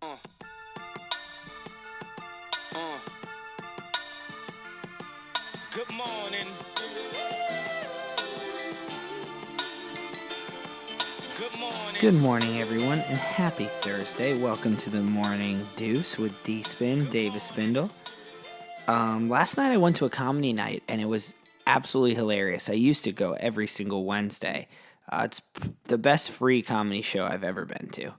Uh, uh. Good morning. Good morning. Good morning, everyone, and happy Thursday. Welcome to the Morning Deuce with D-Spin, Davis Spindle. Last night I went to a comedy night, and it was absolutely hilarious. I used to go every single Wednesday. It's the best free comedy show I've ever been to.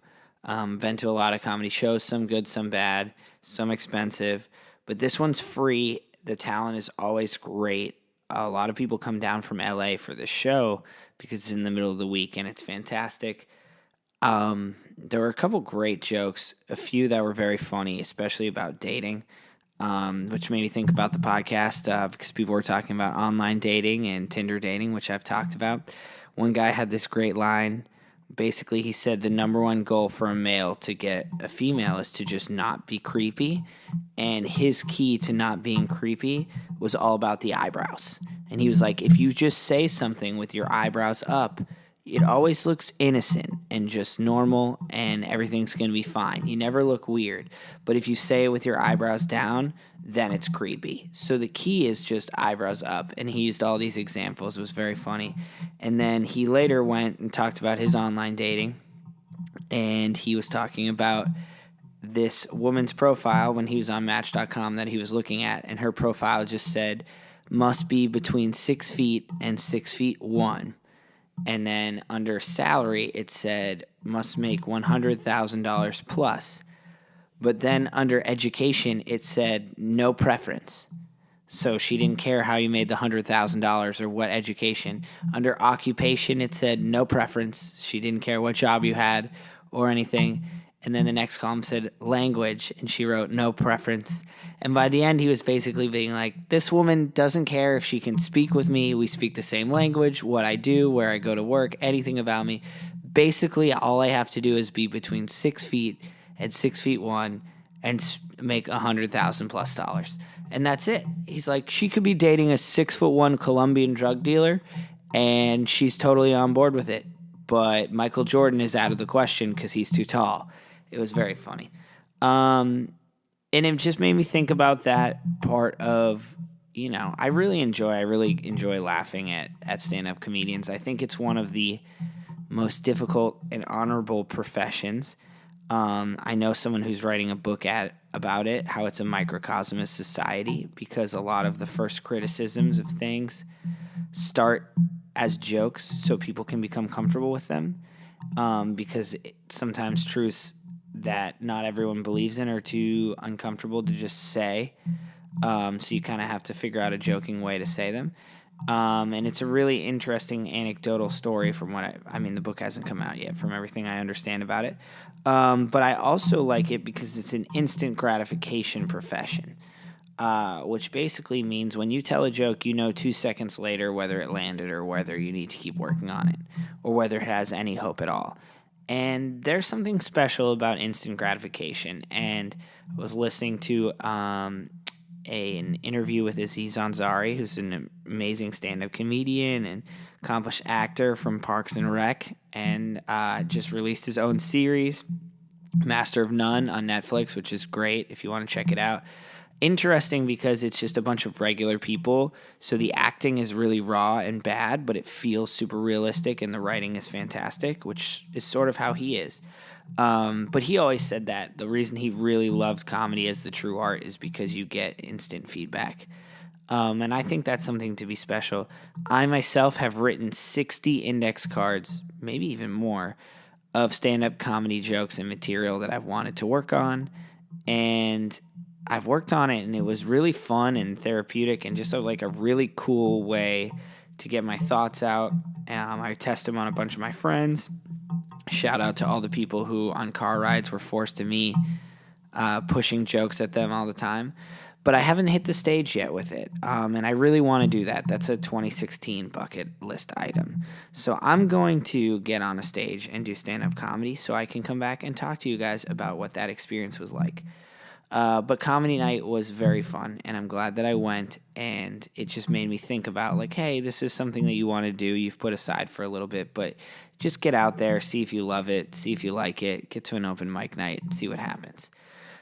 Been to a lot of comedy shows, some good, some bad, some expensive, but this one's free. The talent is always great. A lot of people come down from LA for this show because it's in the middle of the week and it's fantastic. There were a couple great jokes, a few that were very funny, especially about dating, which made me think about the podcast because people were talking about online dating and Tinder dating, which I've talked about. One guy had this great line. Basically, he said the number one goal for a male to get a female is to just not be creepy. And his key to not being creepy was all about the eyebrows. And he was like, if you just say something with your eyebrows up, it always looks innocent and just normal and everything's going to be fine. You never look weird. But if you say it with your eyebrows down, then it's creepy. So the key is just eyebrows up. And he used all these examples. It was very funny. And then he later went and talked about his online dating. And he was talking about this woman's profile when he was on Match.com that he was looking at. And her profile just said, must be between 6 feet and 6'1". And then under salary, it said must make $100,000 plus. But then under education, it said no preference. So she didn't care how you made the $100,000 or what education. Under occupation, it said no preference. She didn't care what job you had or anything. And then the next column said language, and she wrote no preference. And by the end, he was basically being like, this woman doesn't care if she can speak with me. We speak the same language, what I do, where I go to work, anything about me. Basically, all I have to do is be between 6 feet and 6'1" and make $100,000 plus dollars. And that's it. He's like, she could be dating a 6'1" Colombian drug dealer, and she's totally on board with it. But Michael Jordan is out of the question because he's too tall. It was very funny. And it just made me think about that part of, I really enjoy laughing at stand-up comedians. I think it's one of the most difficult and honorable professions. I know someone who's writing a book about it, how it's a microcosm of society, because a lot of the first criticisms of things start as jokes so people can become comfortable with them, because sometimes truths that not everyone believes in are too uncomfortable to just say, so you kind of have to figure out a joking way to say them. And it's a really interesting anecdotal story from what I mean, the book hasn't come out yet, from everything I understand about it. But I also like it because it's an instant gratification profession, which basically means when you tell a joke, 2 seconds later whether it landed or whether you need to keep working on it or whether it has any hope at all. And there's something special about instant gratification. And I was listening to an interview with Aziz Ansari, who's an amazing stand-up comedian and accomplished actor from Parks and Rec, and just released his own series, Master of None, on Netflix, which is great if you want to check it out. Interesting because it's just a bunch of regular people, so the acting is really raw and bad, but it feels super realistic, and the writing is fantastic, which is sort of how he is. But he always said that the reason he really loved comedy as the true art is because you get instant feedback. And I think that's something to be special. I myself have written 60 index cards, maybe even more, of stand-up comedy jokes and material that I've wanted to work on, and I've worked on it, and it was really fun and therapeutic and just a really cool way to get my thoughts out. I test them on a bunch of my friends. Shout out to all the people who on car rides were forced to me, pushing jokes at them all the time. But I haven't hit the stage yet with it, and I really want to do that. That's a 2016 bucket list item. So I'm going to get on a stage and do stand-up comedy so I can come back and talk to you guys about what that experience was like. But comedy night was very fun, and I'm glad that I went, and it just made me think about, like, hey, this is something that you want to do, you've put aside for a little bit, but just get out there, see if you love it, see if you like it, get to an open mic night, see what happens.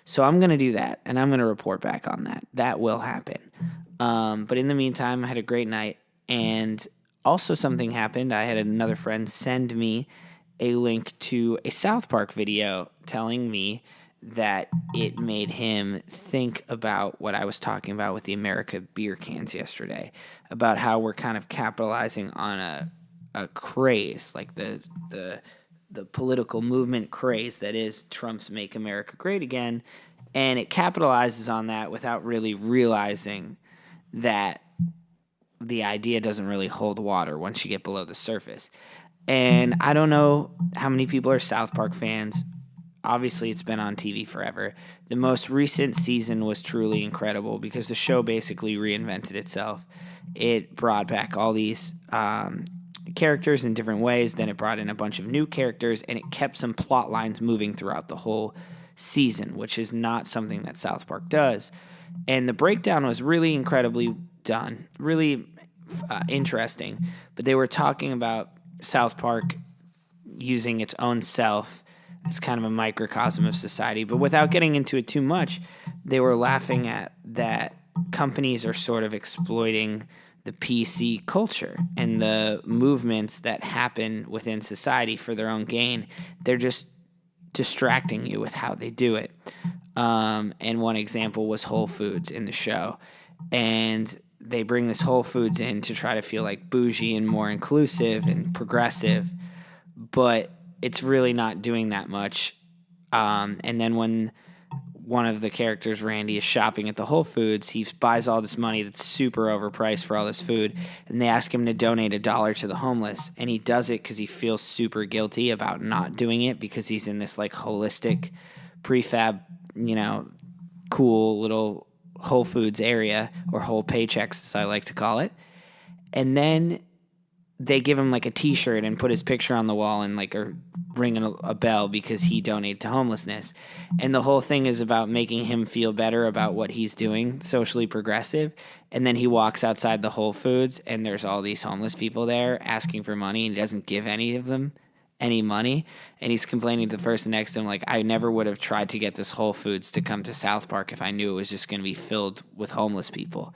So I'm going to do that, and I'm going to report back on that. That will happen. But in the meantime, I had a great night, and also something happened. I had another friend send me a link to a South Park video telling me that it made him think about what I was talking about with the America beer cans yesterday, about how we're kind of capitalizing on a craze, like the political movement craze that is Trump's Make America Great Again, and it capitalizes on that without really realizing that the idea doesn't really hold water once you get below the surface. And I don't know how many people are South Park fans. Obviously, it's been on TV forever. The most recent season was truly incredible because the show basically reinvented itself. It brought back all these characters in different ways. Then it brought in a bunch of new characters, and it kept some plot lines moving throughout the whole season, which is not something that South Park does. And the breakdown was really incredibly done, really interesting. But they were talking about South Park using its own self as kind of a microcosm of society. But without getting into it too much, they were laughing at that companies are sort of exploiting the PC culture and the movements that happen within society for their own gain. They're just distracting you with how they do it. And one example was Whole Foods in the show. And they bring this Whole Foods in to try to feel like bougie and more inclusive and progressive. But it's really not doing that much. And then when one of the characters, Randy, is shopping at the Whole Foods, he buys all this money that's super overpriced for all this food, and they ask him to donate $1 to the homeless, and he does it because he feels super guilty about not doing it because he's in this like holistic prefab, cool little Whole Foods area, or whole paychecks as I like to call it. And then they give him like a t-shirt and put his picture on the wall and like are ringing a bell because he donated to homelessness. And the whole thing is about making him feel better about what he's doing, socially progressive. And then he walks outside the Whole Foods and there's all these homeless people there asking for money, and he doesn't give any of them any money. And he's complaining to the person next to him like, I never would have tried to get this Whole Foods to come to South Park if I knew it was just going to be filled with homeless people.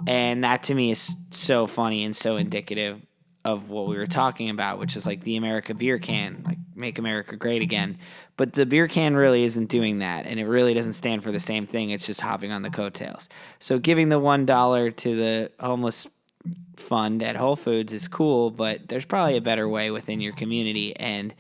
And that to me is so funny and so indicative of what we were talking about, which is like the America beer can, like make America great again. But the beer can really isn't doing that, and it really doesn't stand for the same thing. It's just hopping on the coattails. So giving the $1 to the homeless fund at Whole Foods is cool, but there's probably a better way within your community, and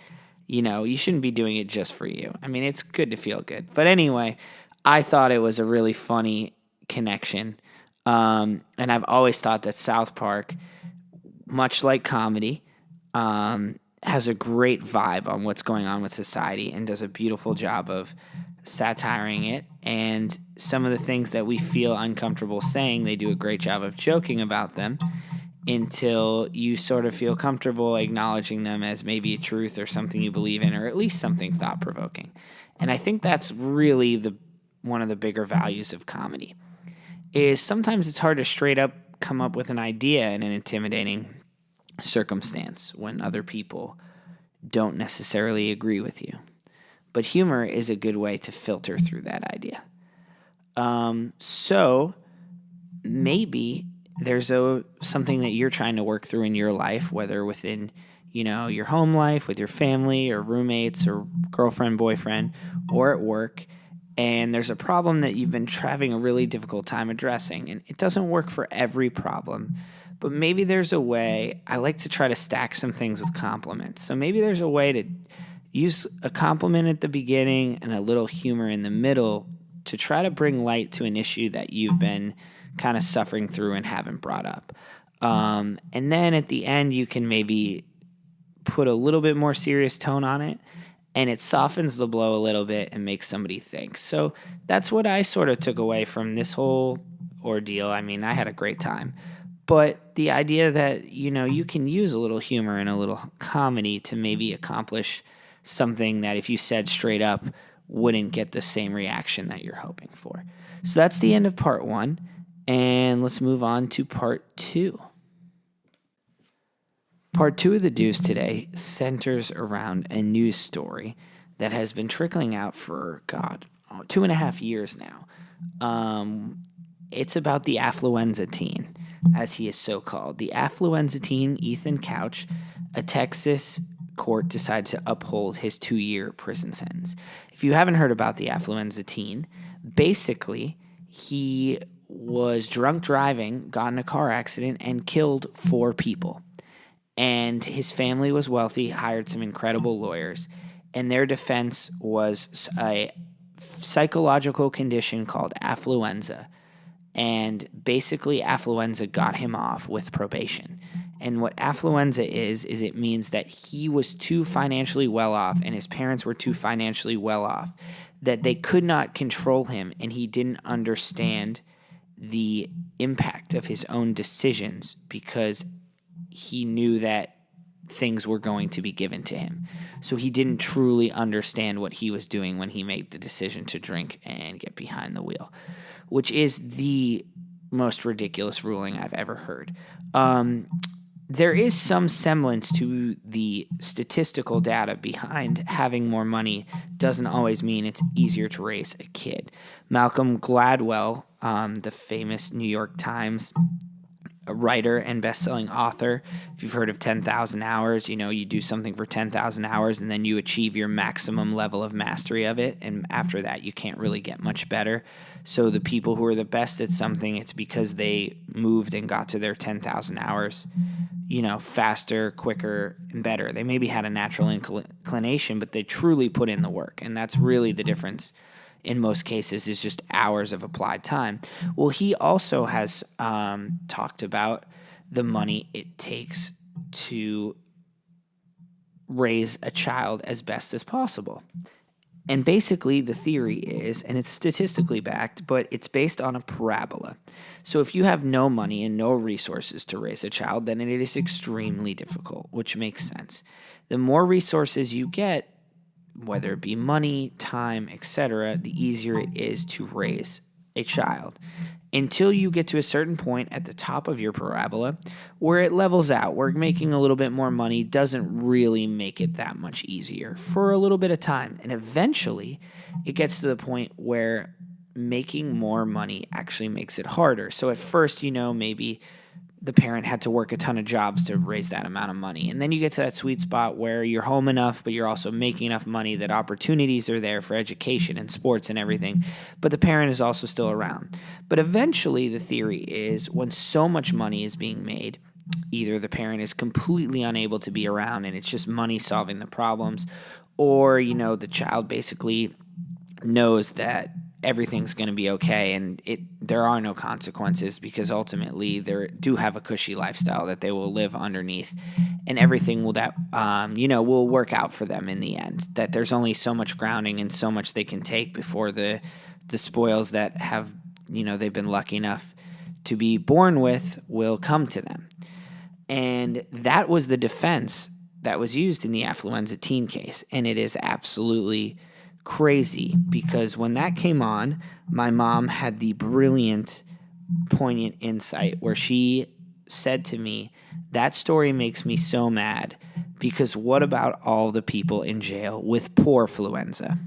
you shouldn't be doing it just for you. I mean, it's good to feel good. But anyway, I thought it was a really funny connection. And I've always thought that South Park, much like comedy, has a great vibe on what's going on with society and does a beautiful job of satiring it. And some of the things that we feel uncomfortable saying, they do a great job of joking about them until you sort of feel comfortable acknowledging them as maybe a truth or something you believe in, or at least something thought-provoking. And I think that's really one of the bigger values of comedy, is sometimes it's hard to straight up come up with an idea in an intimidating circumstance when other people don't necessarily agree with you. But humor is a good way to filter through that idea. So maybe there's something that you're trying to work through in your life, whether within your home life, with your family or roommates or girlfriend, boyfriend, or at work, and there's a problem that you've been having a really difficult time addressing. And it doesn't work for every problem, but maybe there's a way. I like to try to stack some things with compliments. So maybe there's a way to use a compliment at the beginning and a little humor in the middle to try to bring light to an issue that you've been kind of suffering through and haven't brought up. And then at the end, you can maybe put a little bit more serious tone on it, and it softens the blow a little bit and makes somebody think. So that's what I sort of took away from this whole ordeal. I mean, I had a great time. But the idea that, you can use a little humor and a little comedy to maybe accomplish something that if you said straight up wouldn't get the same reaction that you're hoping for. So that's the end of part 1, and let's move on to part 2. Part 2 of the Deuce today centers around a news story that has been trickling out for, 2.5 years now. It's about the Affluenza teen, as he is so called. The Affluenza teen, Ethan Couch, a Texas court decided to uphold his 2-year prison sentence. If you haven't heard about the Affluenza teen, basically he was drunk driving, got in a car accident, and killed 4 people. And his family was wealthy, hired some incredible lawyers, and their defense was a psychological condition called affluenza. And basically, affluenza got him off with probation. And what affluenza is it means that he was too financially well off and his parents were too financially well off that they could not control him, and he didn't understand the impact of his own decisions because he knew that things were going to be given to him. So he didn't truly understand what he was doing when he made the decision to drink and get behind the wheel, which is the most ridiculous ruling I've ever heard. There is some semblance to the statistical data behind having more money doesn't always mean it's easier to raise a kid. Malcolm Gladwell, the famous New York Times writer and best-selling author, if you've heard of 10,000 hours, you do something for 10,000 hours and then you achieve your maximum level of mastery of it, and after that you can't really get much better. So the people who are the best at something, it's because they moved and got to their 10,000 hours, faster, quicker, and better. They maybe had a natural inclination, but they truly put in the work, and that's really the difference in most cases, is just hours of applied time. Well, he also has talked about the money it takes to raise a child as best as possible. And basically the theory is, and it's statistically backed, but it's based on a parabola. So if you have no money and no resources to raise a child, then it is extremely difficult, which makes sense. The more resources you get, whether it be money, time, etc., the easier it is to raise a child. Until you get to a certain point at the top of your parabola where it levels out, where making a little bit more money doesn't really make it that much easier for a little bit of time. And eventually it gets to the point where making more money actually makes it harder. So at first, maybe the parent had to work a ton of jobs to raise that amount of money. And then you get to that sweet spot where you're home enough, but you're also making enough money that opportunities are there for education and sports and everything, but the parent is also still around. But eventually the theory is when so much money is being made, either the parent is completely unable to be around and it's just money solving the problems, or, the child basically knows that everything's going to be okay and there are no consequences because ultimately they do have a cushy lifestyle that they will live underneath, and everything will work out for them in the end. That there's only so much grounding and so much they can take before the spoils that have they've been lucky enough to be born with will come to them. And that was the defense that was used in the Affluenza teen case, and it is absolutely crazy because when that came on, my mom had the brilliant, poignant insight where she said to me, that story makes me so mad because what about all the people in jail with poor affluenza?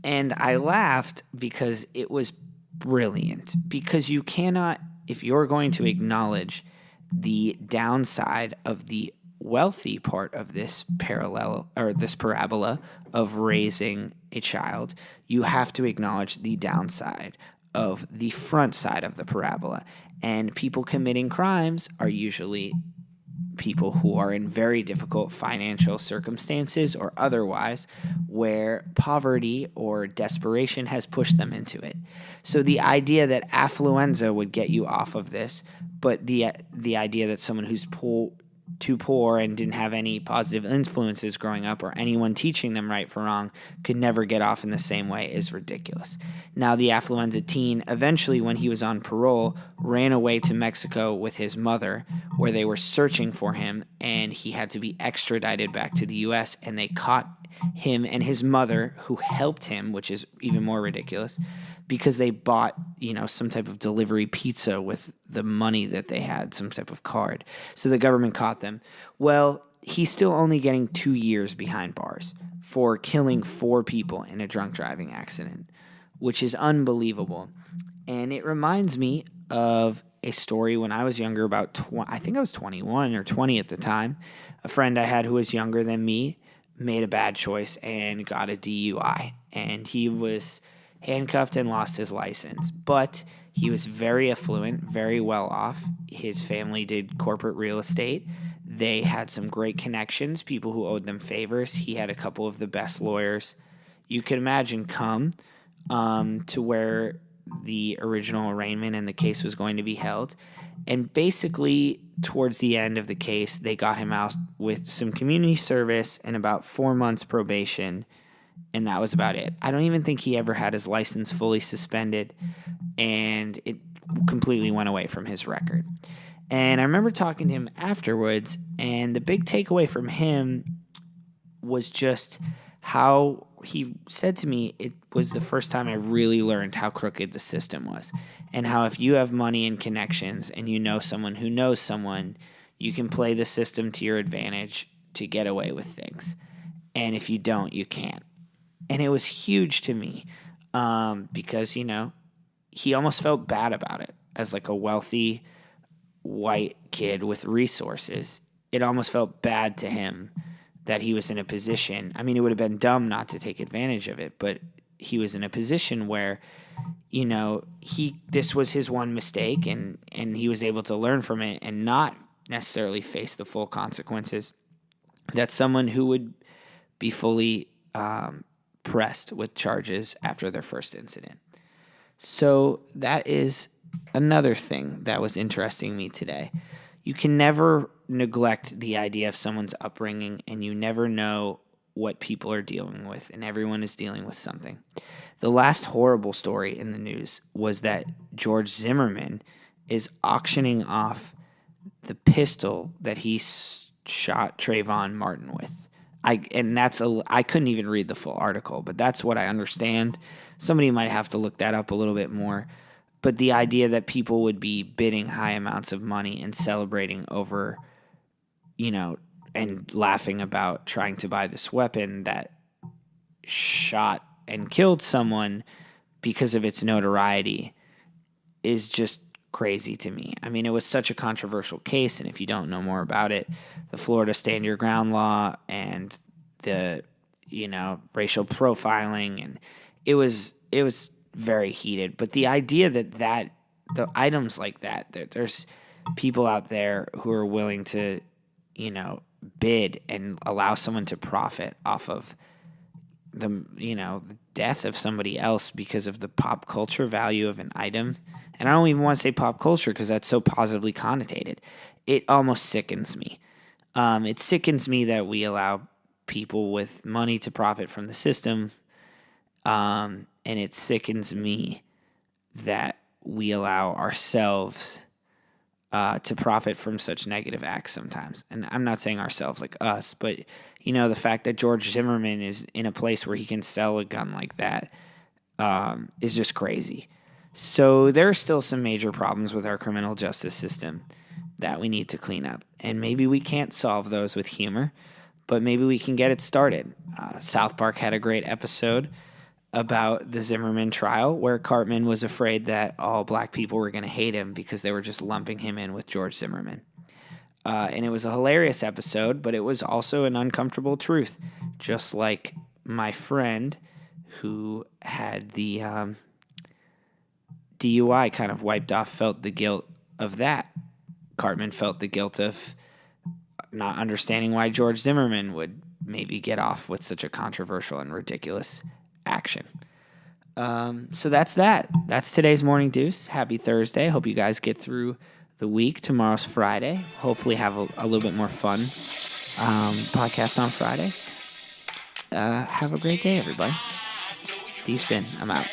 And I laughed because it was brilliant, because you cannot, if you're going to acknowledge the downside of the wealthy part of this parabola of raising a child, you have to acknowledge the downside of the front side of the parabola. And people committing crimes are usually people who are in very difficult financial circumstances or otherwise, where poverty or desperation has pushed them into it. So the idea that affluenza would get you off of this, but the idea that someone who's too poor and didn't have any positive influences growing up or anyone teaching them right from wrong could never get off in the same way is ridiculous. Now, the Affluenza teen, eventually when he was on parole, ran away to Mexico with his mother where they were searching for him, and he had to be extradited back to the U.S., and they caught him and his mother, who helped him, which is even more ridiculous, because they bought, some type of delivery pizza with the money that they had, some type of card. So the government caught them. Well, he's still only getting 2 years behind bars for killing 4 people in a drunk driving accident, which is unbelievable. And it reminds me of a story when I was younger, I think I was 21 or 20 at the time. A friend I had who was younger than me made a bad choice and got a DUI. And he was handcuffed and lost his license. But he was very affluent, very well off. His family did corporate real estate. They had some great connections, people who owed them favors. He had a couple of the best lawyers you could imagine come to where the original arraignment and the case was going to be held. And basically, towards the end of the case, they got him out with some community service and about 4 months probation, and that was about it. I don't even think he ever had his license fully suspended, and it completely went away from his record. And I remember talking to him afterwards, and the big takeaway from him was just how he said to me it was the first time I really learned how crooked the system was, and how if you have money and connections and you know someone who knows someone, you can play the system to your advantage to get away with things. And if you don't, you can't. And it was huge to me because, he almost felt bad about it as like a wealthy white kid with resources. It almost felt bad to him that he was in a position. I mean, it would have been dumb not to take advantage of it, but he was in a position where, this was his one mistake, and he was able to learn from it and not necessarily face the full consequences that someone who would be fully pressed with charges after their first incident. So that is another thing that was interesting me today. You can never neglect the idea of someone's upbringing, and you never know what people are dealing with, and everyone is dealing with something. The last horrible story in the news was that George Zimmerman is auctioning off the pistol that he shot Trayvon Martin with. I couldn't even read the full article, but that's what I understand. Somebody might have to look that up a little bit more. But the idea that people would be bidding high amounts of money and celebrating over, and laughing about trying to buy this weapon that shot and killed someone because of its notoriety is just crazy to me. I mean, it was such a controversial case, and if you don't know more about it, the Florida Stand Your Ground law and the, racial profiling, and it was very heated. But the idea that the items like that there's people out there who are willing to, bid and allow someone to profit off of the death of somebody else because of the pop culture value of an item. And I don't even want to say pop culture because that's so positively connotated. It almost sickens me. It sickens me that we allow people with money to profit from the system. And it sickens me that we allow ourselves to profit from such negative acts sometimes. And I'm not saying ourselves like us, but, the fact that George Zimmerman is in a place where he can sell a gun like that is just crazy. So there are still some major problems with our criminal justice system that we need to clean up. And maybe we can't solve those with humor, but maybe we can get it started. South Park had a great episode about the Zimmerman trial where Cartman was afraid that all black people were going to hate him because they were just lumping him in with George Zimmerman. And it was a hilarious episode, but it was also an uncomfortable truth, just like my friend who had the DUI kind of wiped off felt the guilt of that. Cartman felt the guilt of not understanding why George Zimmerman would maybe get off with such a controversial and ridiculous action. So that's that. That's today's Morning Deuce. Happy Thursday. Hope you guys get through the week. Tomorrow's Friday. Hopefully have a little bit more fun podcast on Friday. Have a great day, everybody. D-Spin. I'm out.